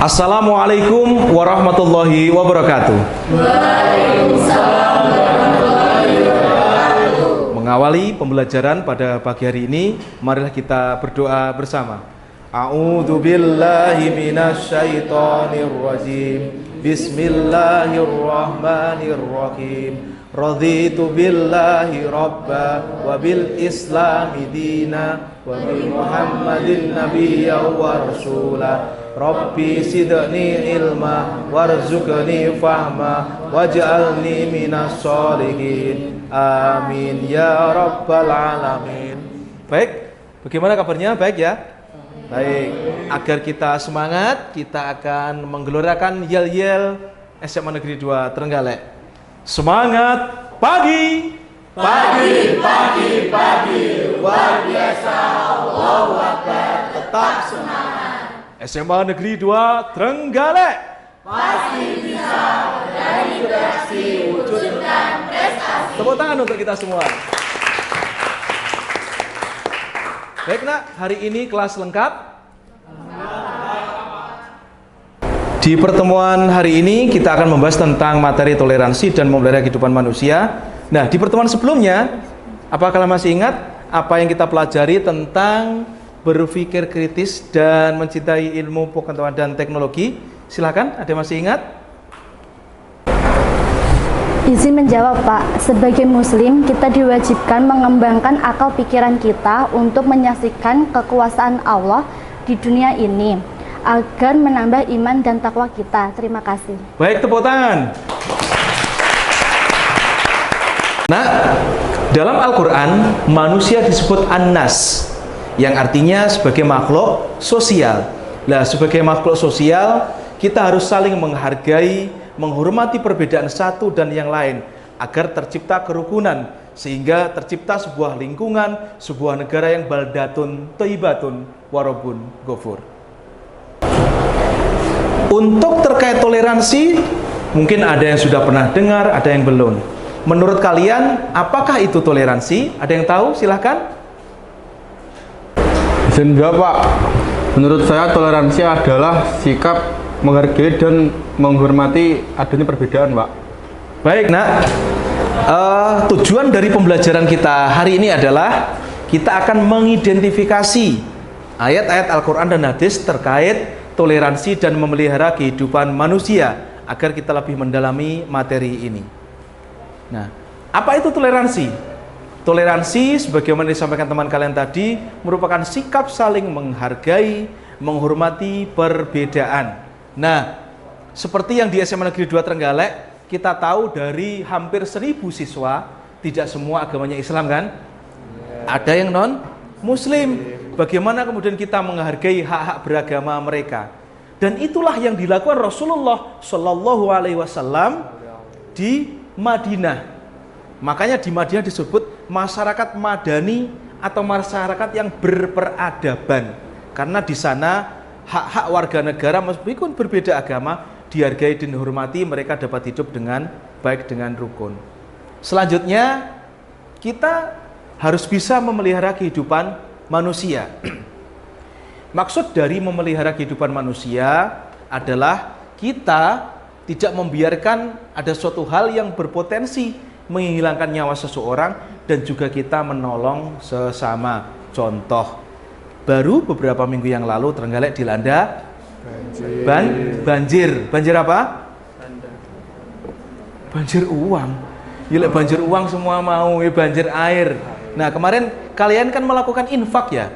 Assalamualaikum warahmatullahi wabarakatuh. Waalaikumsalam warahmatullahi wabarakatuh. Mengawali pembelajaran pada pagi hari ini, marilah kita berdoa bersama. A'udzu billahi minasyaitonir rajim. Bismillahirrahmanirrahim. Raditu billahi rabba wa bil islami dina wa bi Muhammadin nabiyya wa rasula. Rabbi sidni ilma warzuqni fahma waj'alni minas sholihin. Amin ya rabbal alamin. Baik, bagaimana kabarnya? Baik ya? Baik. Agar kita semangat, kita akan menggelorakan yel-yel SMA Negeri 2 Trenggalek. Semangat pagi. Pagi, luar biasa, Allahu Akbar, tetap semangat. SMA Negeri 2 Trenggalek Pasti bisa, dari beraksi, wujudkan prestasi. Tepuk tangan untuk kita semua. Baik nak, hari ini kelas lengkap. Di pertemuan hari ini kita akan membahas tentang materi toleransi dan memelihara kehidupan manusia. Nah, di pertemuan sebelumnya, apakah masih ingat apa yang kita pelajari tentang berpikir kritis dan mencintai ilmu pengetahuan dan teknologi? Silakan, ada yang masih ingat? Izin menjawab Pak, sebagai muslim kita diwajibkan mengembangkan akal pikiran kita untuk menyaksikan kekuasaan Allah di dunia ini agar menambah iman dan takwa kita. Terima kasih. Baik, tepuk tangan. Nah, dalam Al-Quran manusia disebut an-nas, yang artinya sebagai makhluk sosial. Nah, sebagai makhluk sosial kita harus saling menghargai, menghormati perbedaan satu dan yang lain agar tercipta kerukunan, sehingga tercipta sebuah lingkungan, sebuah negara yang baldatun thayyibatun warabun ghafur. Untuk terkait toleransi, mungkin ada yang sudah pernah dengar, ada yang belum. Menurut kalian, apakah itu toleransi? Ada yang tahu? Silahkan. Izin jawab Pak. Menurut saya toleransi adalah sikap menghargai dan menghormati adanya perbedaan Pak. Baik nak, tujuan dari pembelajaran kita hari ini adalah kita akan mengidentifikasi ayat-ayat Al-Quran dan hadis terkait toleransi dan memelihara kehidupan manusia agar kita lebih mendalami materi ini. Nah, apa itu toleransi? Toleransi sebagaimana disampaikan teman kalian tadi merupakan sikap saling menghargai, menghormati perbedaan. Nah, seperti yang di SMA Negeri 2 Trenggalek, kita tahu dari hampir 1000 siswa, tidak semua agamanya Islam kan? Ada yang non Muslim. Bagaimana kemudian kita menghargai hak-hak beragama mereka? Dan itulah yang dilakukan Rasulullah Shallallahu Alaihi Wasallam di Madinah. Makanya di Madinah disebut masyarakat madani atau masyarakat yang berperadaban, karena di sana hak-hak warga negara meskipun berbeda agama dihargai dan dihormati, mereka dapat hidup dengan baik, dengan rukun. Selanjutnya kita harus bisa memelihara kehidupan manusia. Maksud dari memelihara kehidupan manusia adalah kita tidak membiarkan ada suatu hal yang berpotensi menghilangkan nyawa seseorang, dan juga kita menolong sesama. Contoh, baru beberapa minggu yang lalu Trenggalek dilanda banjir. Banjir apa? Banjir uang. Gila, banjir uang semua mau, banjir air. Nah, kemarin kalian kan melakukan infak ya?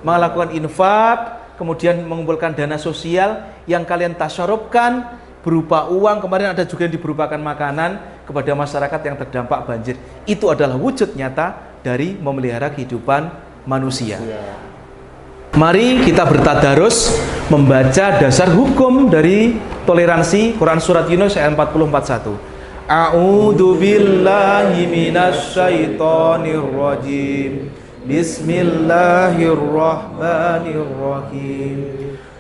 Melakukan infak, kemudian mengumpulkan dana sosial yang kalian tasyarufkan berupa uang. Kemarin ada juga yang diberupakan makanan kepada masyarakat yang terdampak banjir. Itu adalah wujud nyata dari memelihara kehidupan manusia. Mari kita bertadarus membaca dasar hukum dari toleransi. Quran surat Yunus ayat 44:1. A'udzu billahi minasyaitonir rajim. Bismillahirrahmanirrahim.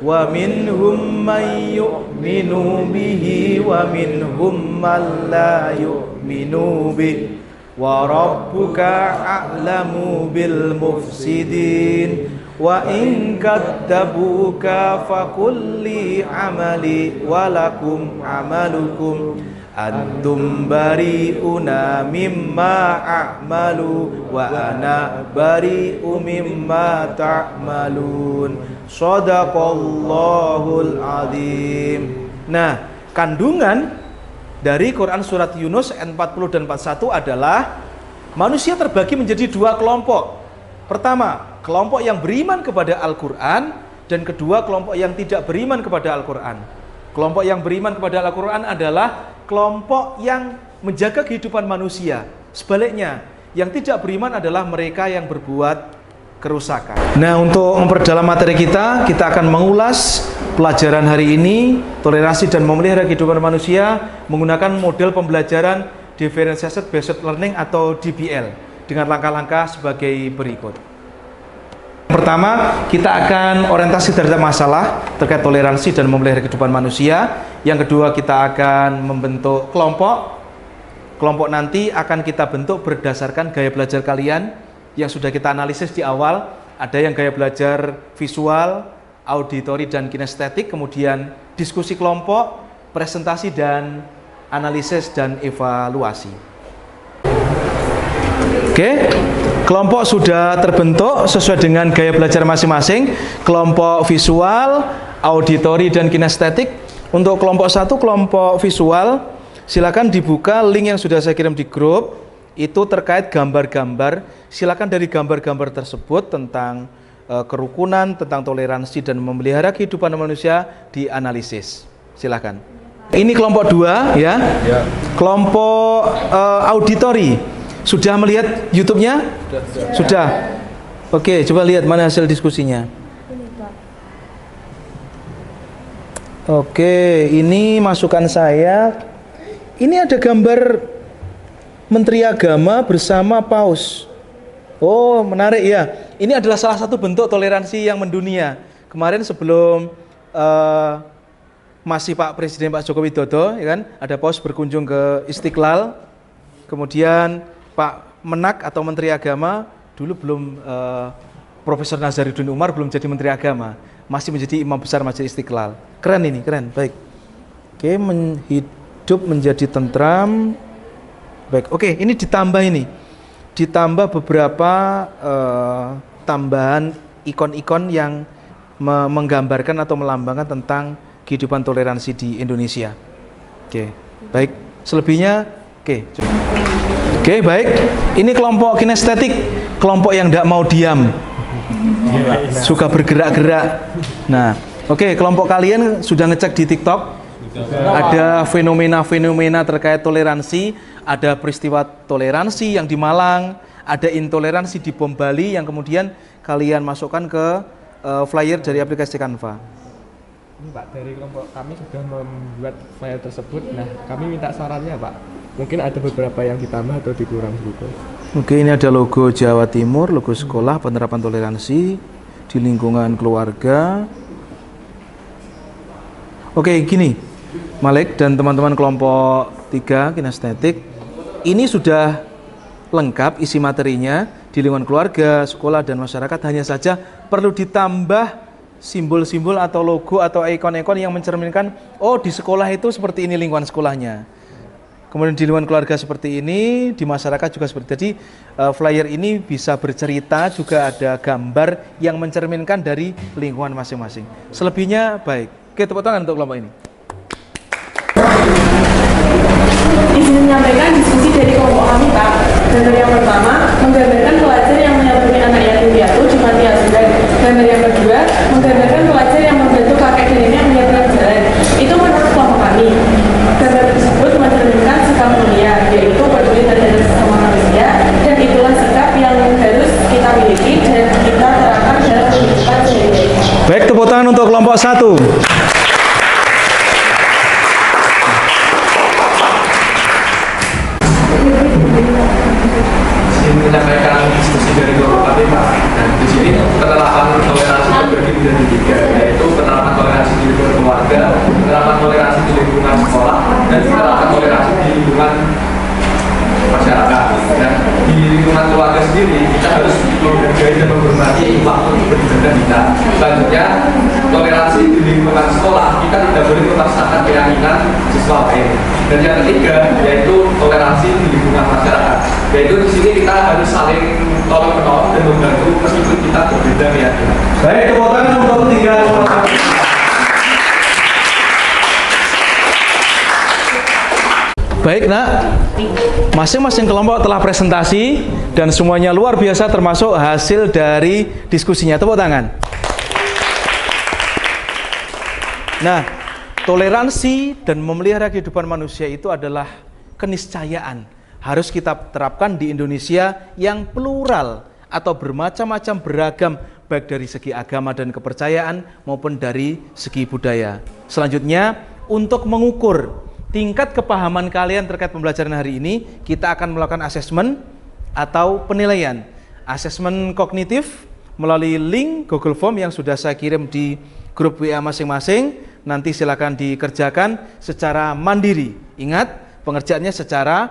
Wa minhum man yu'minu bihi wa minhum man la yu'minu bihi wa rabbuka a'lamu bil mufsidin wa in kadzabuka fakulli amali walakum amalukum antum bari'una mimma a'malu wa ana bari'u mimma ta'malun. Shadaqallahul azim. Nah, kandungan dari Quran surat Yunus ayat 40 dan 41 adalah manusia terbagi menjadi dua kelompok. Pertama, kelompok yang beriman kepada Al-Quran, dan kedua, kelompok yang tidak beriman kepada Al-Quran. Kelompok yang beriman kepada Al-Quran adalah kelompok yang menjaga kehidupan manusia. Sebaliknya, yang tidak beriman adalah mereka yang berbuat kerusakan. Nah, untuk memperdalam materi kita akan mengulas pelajaran hari ini, toleransi dan memelihara kehidupan manusia, menggunakan model pembelajaran Differentiated Based Learning atau DBL dengan langkah-langkah sebagai berikut. Pertama, kita akan orientasi terhadap masalah terkait toleransi dan memelihara kehidupan manusia. Yang kedua, kita akan membentuk kelompok. Kelompok nanti akan kita bentuk berdasarkan gaya belajar kalian yang sudah kita analisis di awal. Ada yang gaya belajar visual, auditori dan kinestetik, kemudian diskusi kelompok, presentasi dan analisis dan evaluasi. Oke, kelompok sudah terbentuk sesuai dengan gaya belajar masing-masing. Kelompok visual, auditori dan kinestetik. Untuk kelompok 1, kelompok visual, silakan dibuka link yang sudah saya kirim di grup. Itu terkait gambar-gambar. Silakan dari gambar-gambar tersebut tentang kerukunan, tentang toleransi dan memelihara kehidupan manusia dianalisis. Silakan. Ini kelompok 2 ya. Kelompok auditori. Sudah melihat YouTube-nya? Sudah. Oke, coba lihat mana hasil diskusinya. Oke, ini masukan saya. Ini ada gambar Menteri Agama bersama Paus. Oh, menarik ya. Ini adalah salah satu bentuk toleransi yang mendunia. Kemarin sebelum masih Pak Presiden Pak Joko Widodo, ya kan, ada Paus berkunjung ke Istiqlal. Kemudian Pak Menak atau Menteri Agama dulu belum Profesor Nazaruddin Umar belum jadi Menteri Agama, masih menjadi Imam Besar Majelis Istiqlal. Keren ini, keren. Baik. Oke, hidup menjadi tentram. Baik. Oke, ini ditambah beberapa tambahan ikon-ikon yang menggambarkan atau melambangkan tentang kehidupan toleransi di Indonesia. Oke, baik. Selebihnya, oke, baik. Ini kelompok kinestetik, kelompok yang tidak mau diam, suka bergerak-gerak. Nah, oke, kelompok kalian sudah ngecek di TikTok, ada fenomena-fenomena terkait toleransi, ada peristiwa toleransi yang di Malang, ada intoleransi di Bom Bali yang kemudian kalian masukkan ke flyer dari aplikasi Canva. Ini Pak, dari kelompok kami sudah membuat flyer tersebut. Nah, kami minta sarannya Pak. Mungkin ada beberapa yang ditambah atau dikurang gitu. Oke, ini ada logo Jawa Timur, logo sekolah, penerapan toleransi di lingkungan keluarga. Oke, gini, Malik dan teman-teman kelompok 3 kinestetik, ini sudah lengkap isi materinya di lingkungan keluarga, sekolah dan masyarakat. Hanya saja perlu ditambah simbol-simbol atau logo atau ikon-ikon yang mencerminkan, oh di sekolah itu seperti ini lingkungan sekolahnya. Kemudian di lingkungan keluarga seperti ini, di masyarakat juga seperti itu. Jadi flyer ini bisa bercerita, juga ada gambar yang mencerminkan dari lingkungan masing-masing. Selebihnya baik. Oke, tepuk tangan untuk kelompok ini. Izin menyampaikan diskusi dari kelompok kami Pak. Gambar yang pertama menggambarkan pelajar yang menyambut anak yatim piatu di panti asuhan. Gambar yang kedua menggambarkan pelajar yang membantu kakek dan nenek menyeberang jalan. Itu menurut kelompok kami. Gambar tersebut mencerminkan sikap mulia, yaitu peduli terhadap sesama manusia, dan itulah sikap yang harus kita miliki dan kita terapkan dalam kehidupan sehari-hari. Baik, tepuk tangan untuk kelompok 1. Menyampaikan diskusi dari kelompok kami Pak. Dan di sini penerapan toleransi terbagi menjadi 3, yaitu penerapan toleransi di lingkungan keluarga, penerapan toleransi di lingkungan sekolah, dan penerapan toleransi di lingkungan masyarakat. Dan di lingkungan keluarga sendiri kita harus menghargai dan menghormati waktu beribadah di sekolah kita tidak boleh memaksakan keyakinan siswa lain. Dan yang ketiga yaitu toleransi di lingkungan masyarakat. Yaitu di sini kita harus saling tolong menolong dan membantu meskipun kita berbeda keyakinan. Baik, tepuk tangan untuk tiga. Baik nak, masing-masing kelompok telah presentasi dan semuanya luar biasa termasuk hasil dari diskusinya. Tepuk tangan. Nah, toleransi dan memelihara kehidupan manusia itu adalah keniscayaan. Harus kita terapkan di Indonesia yang plural atau bermacam-macam beragam, baik dari segi agama dan kepercayaan maupun dari segi budaya. Selanjutnya, untuk mengukur tingkat kepahaman kalian terkait pembelajaran hari ini, kita akan melakukan asesmen atau penilaian. Asesmen kognitif melalui link Google Form yang sudah saya kirim di grup WA masing-masing. Nanti silakan dikerjakan secara mandiri. Ingat, pengerjaannya secara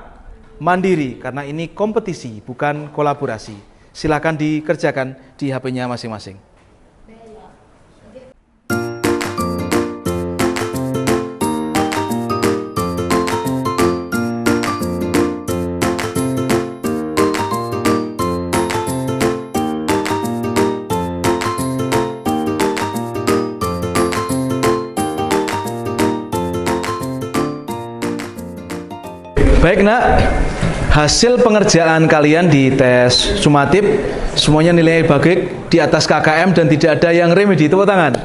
mandiri karena ini kompetisi, bukan kolaborasi. Silakan dikerjakan di HP-nya masing-masing. Baik nak, hasil pengerjaan kalian di tes sumatif semuanya nilai baik di atas KKM dan tidak ada yang remedi. Tepuk tangan.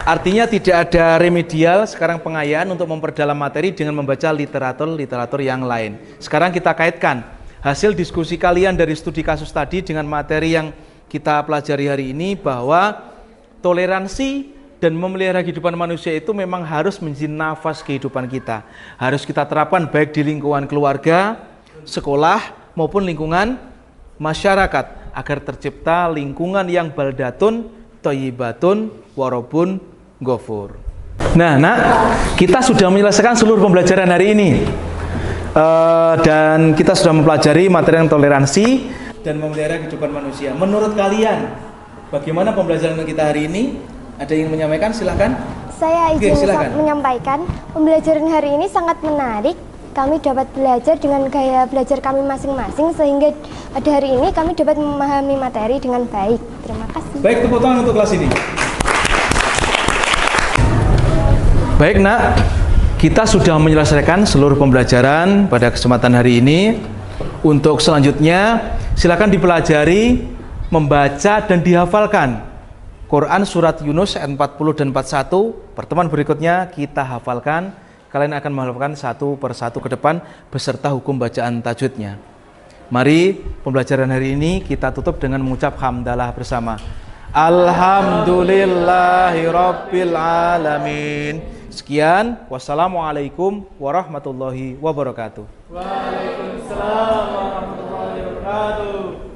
Artinya tidak ada remedial, sekarang pengayaan untuk memperdalam materi dengan membaca literatur yang lain. Sekarang kita kaitkan hasil diskusi kalian dari studi kasus tadi dengan materi yang kita pelajari hari ini, bahwa toleransi dan memelihara kehidupan manusia itu memang harus menjadi nafas kehidupan kita. Harus kita terapkan baik di lingkungan keluarga, sekolah, maupun lingkungan masyarakat, agar tercipta lingkungan yang baldatun, thayyibatun, warobun, ghafur. Nah, kita sudah menyelesaikan seluruh pembelajaran hari ini. Dan kita sudah mempelajari materi yang toleransi dan memelihara kehidupan manusia. Menurut kalian, bagaimana pembelajaran kita hari ini? Ada yang menyampaikan? Silahkan. Saya izin silakan. menyampaikan, pembelajaran hari ini sangat menarik. Kami dapat belajar dengan gaya belajar kami masing-masing, sehingga pada hari ini kami dapat memahami materi dengan baik. Terima kasih. Baik, tepuk tangan untuk kelas ini. Baik nak, kita sudah menyelesaikan seluruh pembelajaran pada kesempatan hari ini. Untuk selanjutnya, silakan dipelajari, membaca dan dihafalkan Quran surat Yunus ayat 40 dan 41. Pertemuan berikutnya kita hafalkan. Kalian akan menghafalkan satu persatu ke depan beserta hukum bacaan tajwidnya. Mari pembelajaran hari ini kita tutup dengan mengucap hamdalah bersama. Alhamdulillahirabbil alamin. Sekian, wassalamualaikum warahmatullahi wabarakatuh. Waalaikumsalam warahmatullahi wabarakatuh.